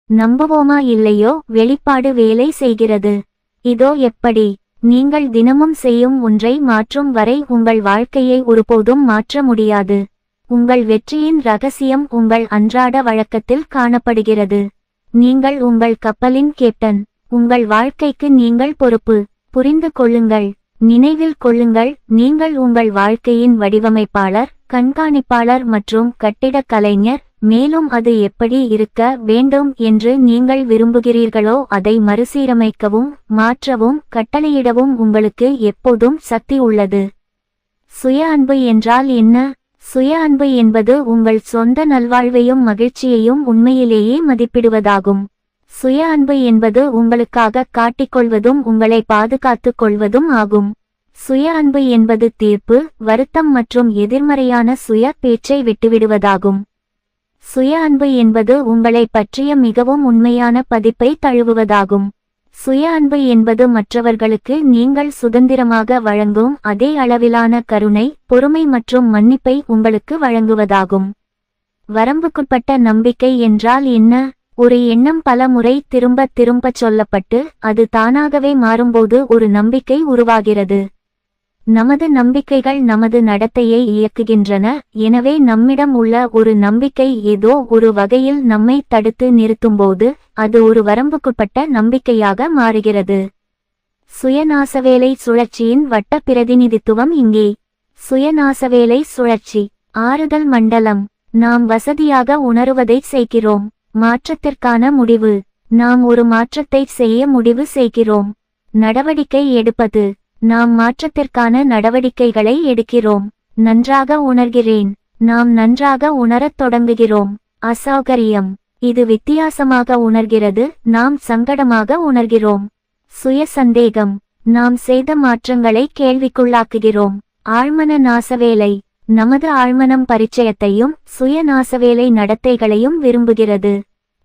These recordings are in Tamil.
நம்புவோமா இல்லையோ, வெளிப்பாடு வேலை செய்கிறது. இதோ எப்படி. நீங்கள் தினமும் செய்யும் ஒன்றை மாற்றும் வரை உங்கள் வாழ்க்கையை ஒருபோதும் மாற்ற முடியாது. உங்கள் வெற்றியின் ரகசியம் உங்கள் அன்றாட வழக்கத்தில் காணப்படுகிறது. நீங்கள் உங்கள் கப்பலின் கேப்டன். உங்கள் வாழ்க்கைக்கு நீங்கள் பொறுப்பு. புரிந்து கொள்ளுங்கள், நினைவில் கொள்ளுங்கள், நீங்கள் உங்கள் வாழ்க்கையின் வடிவமைப்பாளர், கண்காணிப்பாளர் மற்றும் கட்டிடக் கலைஞர். மேலும் அது எப்படி இருக்க வேண்டும் என்று நீங்கள் விரும்புகிறீர்களோ அதை மறுசீரமைக்கவும் மாற்றவும் கட்டளையிடவும் உங்களுக்கு எப்போதும் சக்தி உள்ளது. சுய அன்பு என்றால் என்ன? சுய அன்பு என்பது உங்கள் சொந்த நல்வாழ்வையும் மகிழ்ச்சியையும் உண்மையிலேயே மதிப்பிடுவதாகும். சுய அன்பு என்பது உங்களுக்காக காட்டிக்கொள்வதும் உங்களை பாதுகாத்துக் கொள்வதும் ஆகும். சுய அன்பு என்பது தீர்ப்பு, வருத்தம் மற்றும் எதிர்மறையான சுய பேச்சை விட்டுவிடுவதாகும். சுய அன்பு என்பது உங்களை பற்றிய மிகவும் உண்மையான பதிப்பை தழுவுவதாகும். சுய அன்பு என்பது மற்றவர்களுக்கு நீங்கள் சுதந்திரமாக வழங்கும் அதே அளவிலான கருணை, பொறுமை மற்றும் மன்னிப்பை உங்களுக்கு வழங்குவதாகும். வரம்புக்குட்பட்ட நம்பிக்கை என்றால் என்ன? ஒரு எண்ணம் பல முறை திரும்ப திரும்பச் சொல்லப்பட்டு அது தானாகவே மாறும்போது ஒரு நம்பிக்கை உருவாகிறது. நமது நம்பிக்கைகள் நமது நடத்தையை இயக்குகின்றன. எனவே நம்மிடம் உள்ள ஒரு நம்பிக்கை ஏதோ ஒரு வகையில் நம்மை தடுத்து நிறுத்தும்போது அது ஒரு வரம்புக்குட்பட்ட நம்பிக்கையாக மாறுகிறது. சுயநாசவேலை சுழற்சியின் வட்ட பிரதிநிதித்துவம் இங்கே. சுயநாசவேலை சுழற்சி. ஆறுதல் மண்டலம். நாம் வசதியாக உணருவதை செய்கிறோம். மாற்றத்திற்கான முடிவு. நாம் ஒரு மாற்றத்தை செய்ய முடிவு செய்கிறோம். நடவடிக்கை எடுப்பது. நாம் மாற்றத்திற்கான நடவடிக்கைகளை எடுக்கிறோம். நன்றாக உணர்கிறேன். நாம் நன்றாக உணரத் தொடங்குகிறோம். அசௌகரியம். இது வித்தியாசமாக உணர்கிறது. நாம் சங்கடமாக உணர்கிறோம். சுய சந்தேகம். நாம் செய்த மாற்றங்களை கேள்விக்குள்ளாக்குகிறோம். ஆழ்மன நாசவேலை. நமது ஆழ்மனம் பரிச்சயத்தையும் சுய நாசவேலை நடத்தைகளையும் விரும்புகிறது.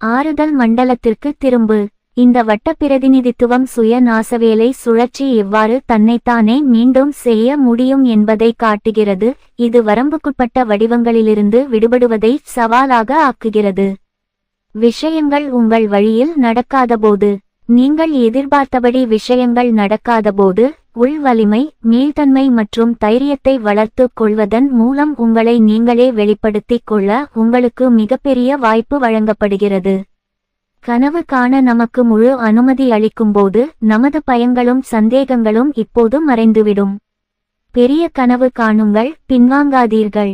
ஆறுதல் மண்டலத்திற்கு திரும்பு. இந்த வட்ட பிரதிநிதித்துவம் சுய நாசவேலை சுழற்சி எவ்வாறு தன்னைத்தானே மீண்டும் செய்ய முடியும் என்பதை காட்டுகிறது. இது வரம்புக்குட்பட்ட வடிவங்களிலிருந்து விடுபடுவதை சவாலாக ஆக்குகிறது. விஷயங்கள் உங்கள் வழியில் நடக்காதபோது. நீங்கள் எதிர்பார்த்தபடி விஷயங்கள் நடக்காதபோது உள் வலிமை, மீள்தன்மை மற்றும் தைரியத்தை வளர்த்துக் கொள்வதன் மூலம் உங்களை நீங்களே வெளிப்படுத்திக் கொள்ள உங்களுக்கு மிகப்பெரிய வாய்ப்பு வழங்கப்படுகிறது. கனவு காண நமக்கு முழு அனுமதி அளிக்கும்போது நமது பயங்களும் சந்தேகங்களும் இப்போது மறைந்துவிடும். பெரிய கனவு காணுங்கள், பின்வாங்காதீர்கள்.